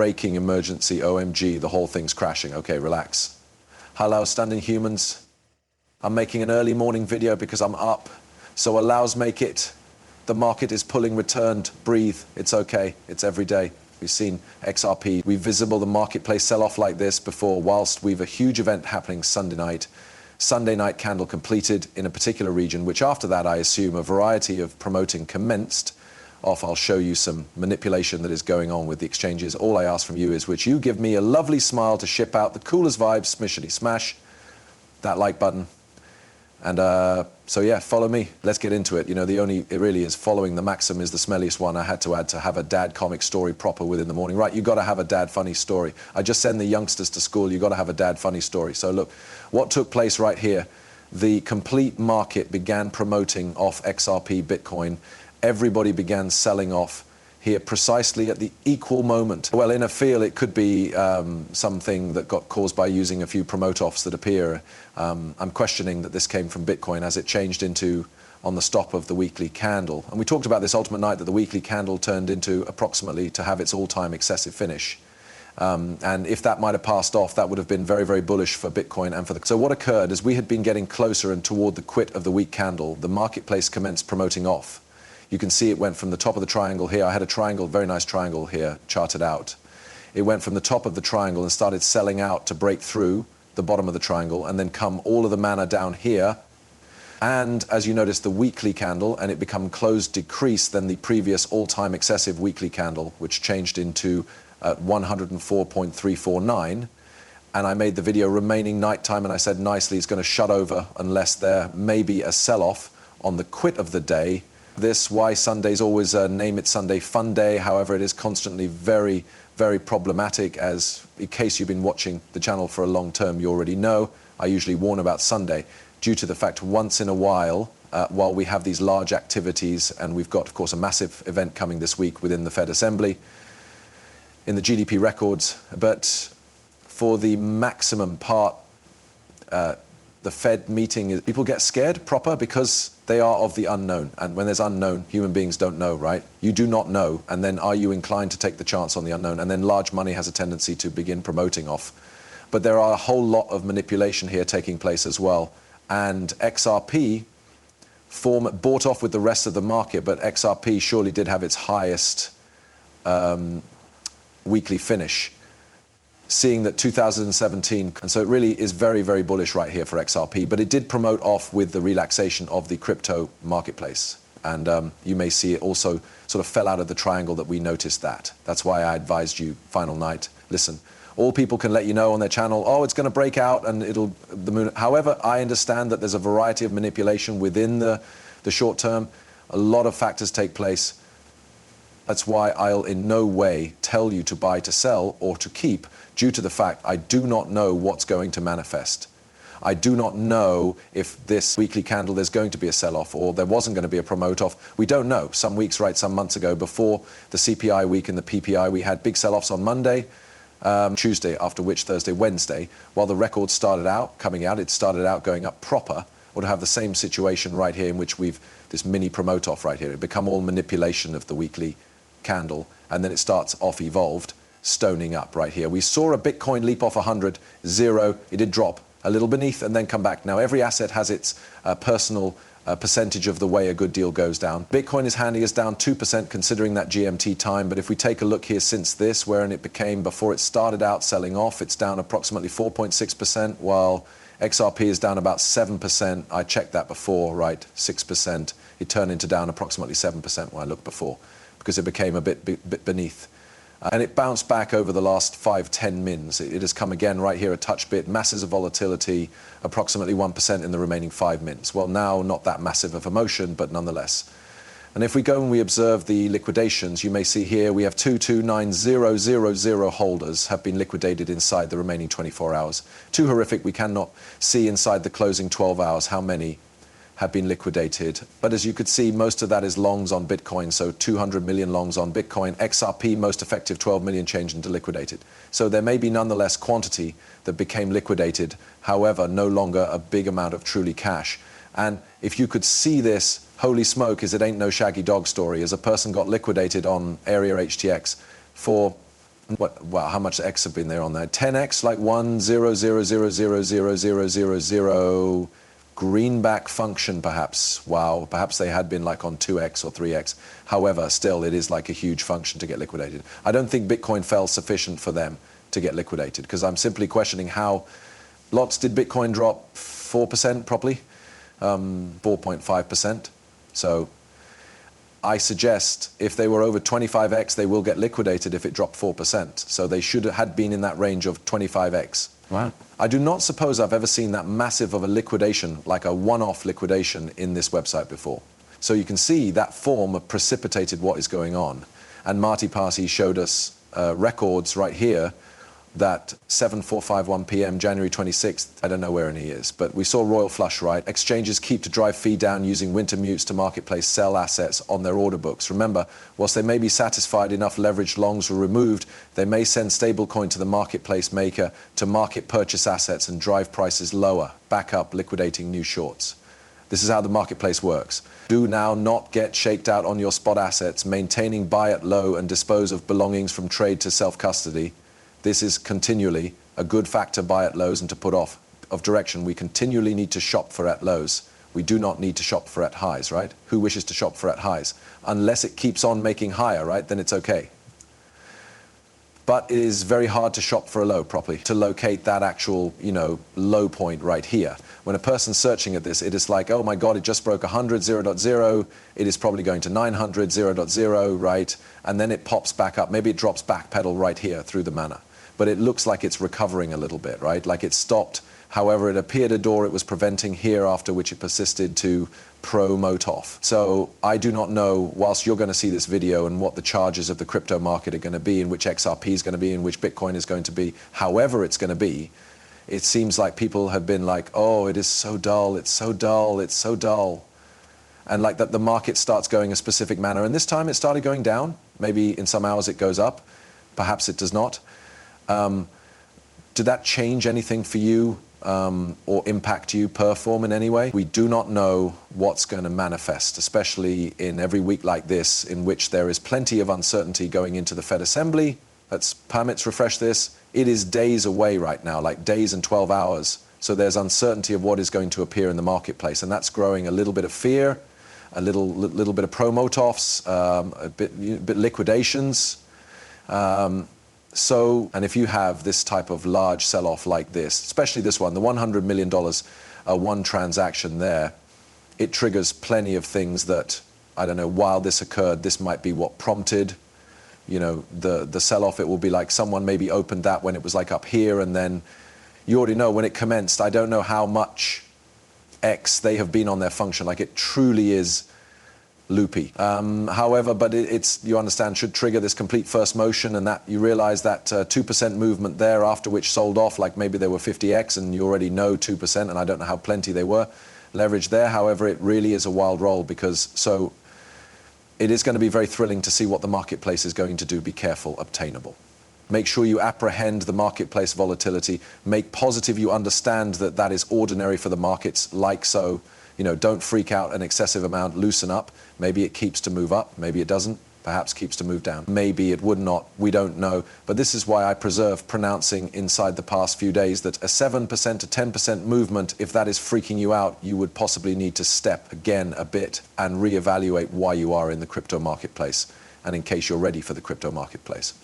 breaking emergency, OMG, the whole thing's crashing. Okay, relax. Hello, standing humans. I'm making an early morning video because I'm up. So allows make it. The market is pulling returned. Breathe. It's okay. It's every day. We've seen XRP. We've visible the marketplace sell off like this before, whilst we've a huge event happening Sunday night. Sunday night candle completed in a particular region, which after that, I assume a variety of promoting commenced off. I'll show you some manipulation that is going on with the exchanges. All I ask from you is, which you give me a lovely smile to ship out the coolest vibes, smishity smash, that like button. And so yeah, follow me. Let's get into it. You know, it really is following the maxim is the smelliest one. I had to add to have a dad comic story proper within the morning. Right, you got to have a dad funny story. I just send the youngsters to school. You got to have a dad funny story. So look, what took place right here? The complete market began promoting off XRP Bitcoin. Everybody began selling off here precisely at the equal moment. Well, in a feel, it could be something that got caused by using a few promote-offs that appear. I'm questioning that this came from Bitcoin as it changed into on the stop of the weekly candle. And we talked about this ultimate night that the weekly candle turned into approximately to have its all-time excessive finish. And if that might have passed off, that would have been very, very bullish for Bitcoin and for the... So what occurred is we had been getting closer and toward the quit of the week candle. The marketplace commenced promoting off. You can see it went from the top of the triangle here. I had a triangle, very nice triangle here, charted out. It went from the top of the triangle and started selling out to break through the bottom of the triangle and then come all of the manner down here. And as you notice, the weekly candle, and it become closed decreased than the previous all-time excessive weekly candle, which changed into 104.349. And I made the video remaining nighttime, and I said nicely it's going to shut over unless there may be a sell-off on the quit of the day. This, why Sunday's always name it Sunday fun day. However, it is constantly very, very problematic, as in case you've been watching the channel for a long term, you already know, I usually warn about Sunday due to the fact once in a while we have these large activities, and we've got, of course, a massive event coming this week within the Fed Assembly in the GDP records. But for the maximum part, the Fed meeting, people get scared proper because they are of the unknown. And when there's unknown, human beings don't know, right? You do not know. And then are you inclined to take the chance on the unknown? And then large money has a tendency to begin promoting off. But there are a whole lot of manipulation here taking place as well. And XRP bought off with the rest of the market, but XRP surely did have its highest weekly finish, seeing that 2017, and so it really is very, very bullish right here for XRP, but it did promote off with the relaxation of the crypto marketplace. And you may see it also sort of fell out of the triangle that we noticed that. That's why I advised you, final night, listen, all people can let you know on their channel, oh, it's going to break out and the moon. However, I understand that there's a variety of manipulation within the short term. A lot of factors take place. That's why I'll in no way tell you to buy, to sell, or to keep, due to the fact I do not know what's going to manifest. I do not know if this weekly candle there's going to be a sell-off or there wasn't going to be a promote-off. We don't know. Some weeks, right, some months ago, before the CPI week and the PPI, we had big sell-offs on Monday, Tuesday, after which Thursday, Wednesday, while the record started out, coming out, it started out going up proper, or to have the same situation right here in which we've this mini promote-off right here. It become all manipulation of the weekly candle, and then it starts off evolved, stoning up right here. We saw a Bitcoin leap off 100, 0, it did drop a little beneath and then come back. Now every asset has its personal percentage of the way a good deal goes down. Bitcoin is handy as down 2% considering that GMT time, but if we take a look here since this, wherein it became, before it started out selling off, it's down approximately 4.6%, while XRP is down about 7%. I checked that before, right, 6%. It turned into down approximately 7% when I looked before, because it became a bit beneath. And it bounced back over the last 5-10 mins. It has come again right here a touch bit, masses of volatility, approximately 1% in the remaining 5 mins. Well, now not that massive of a motion, but nonetheless. And if we go and we observe the liquidations, you may see here we have 229000 holders have been liquidated inside the remaining 24 hours. Too horrific, we cannot see inside the closing 12 hours how many have been liquidated. But as you could see, most of that is longs on Bitcoin, so 200 million longs on Bitcoin. XRP, most effective, 12 million changed into liquidated. So there may be nonetheless quantity that became liquidated, however, no longer a big amount of truly cash. And if you could see this, holy smoke, is it ain't no shaggy dog story, as a person got liquidated on Area HTX for Wow, how much X have been there on there? 10X, like 1,000,000,000 greenback function, perhaps. Wow, perhaps they had been like on 2X or 3X. However, still, it is like a huge function to get liquidated. I don't think Bitcoin fell sufficient for them to get liquidated, because I'm simply questioning how lots did Bitcoin drop 4% probably, 4.5%. So I suggest if they were over 25X, they will get liquidated if it dropped 4%. So they should have been in that range of 25X. Wow. I do not suppose I've ever seen that massive of a liquidation, like a one-off liquidation in this website before. So you can see that form of precipitated what is going on. And Marty Parsi showed us records right here that 7:451 p.m. January 26th, I don't know where he is, but we saw royal flush, right? Exchanges keep to drive fee down using winter mutes to marketplace sell assets on their order books. Remember, whilst they may be satisfied enough leveraged longs were removed, they may send stablecoin to the marketplace maker to market purchase assets and drive prices lower, back up, liquidating new shorts. This is how the marketplace works. Do now not get shaked out on your spot assets, maintaining buy at low and dispose of belongings from trade to self-custody. This is continually a good factor buy at lows and to put off of direction. We continually need to shop for at lows. We do not need to shop for at highs, right? Who wishes to shop for at highs? Unless it keeps on making higher, right? Then it's okay. But it is very hard to shop for a low properly, to locate that actual, low point right here. When a person's searching at this, it is like, oh my God, it just broke 100, 0.0. It is probably going to 900, 0.0, right? And then it pops back up. Maybe it drops backpedal right here through the mana. But it looks like it's recovering a little bit, right? Like it stopped. However, it appeared a door it was preventing here, after which it persisted to promote off. So I do not know, whilst you're going to see this video, and what the charges of the crypto market are going to be, in which XRP is going to be, in which Bitcoin is going to be, however it's going to be, it seems like people have been like, oh, it is so dull, it's so dull, it's so dull. And like that the market starts going a specific manner. And this time it started going down. Maybe in some hours it goes up. Perhaps it does not. Did that change anything for you or impact you per form in any way? We do not know what's going to manifest, especially in every week like this, in which there is plenty of uncertainty going into the Fed Assembly. Let's permits refresh this. It is days away right now, like days and 12 hours. So there's uncertainty of what is going to appear in the marketplace, and that's growing a little bit of fear, a little bit of promote-offs, a bit liquidations. And if you have this type of large sell-off like this, especially this one, the $100 million one transaction there, it triggers plenty of things that, I don't know, while this occurred, this might be what prompted, the sell-off. It will be like someone maybe opened that when it was like up here, and then you already know when it commenced. I don't know how much X they have been on their function. Like it truly is loopy. However, but it's, you understand, should trigger this complete first motion, and that you realize that 2% movement there, after which sold off, like maybe there were 50X, and you already know 2%, and I don't know how plenty they were leveraged there. However, it really is a wild roll, because so it is going to be very thrilling to see what the marketplace is going to do. Be careful, obtainable. Make sure you apprehend the marketplace volatility. Make positive you understand that that is ordinary for the markets, like so. Don't freak out an excessive amount, loosen up. Maybe it keeps to move up, maybe it doesn't, perhaps keeps to move down. Maybe it would not, we don't know. But this is why I preserve pronouncing inside the past few days that a 7% to 10% movement, if that is freaking you out, you would possibly need to step again a bit and reevaluate why you are in the crypto marketplace, and in case you're ready for the crypto marketplace.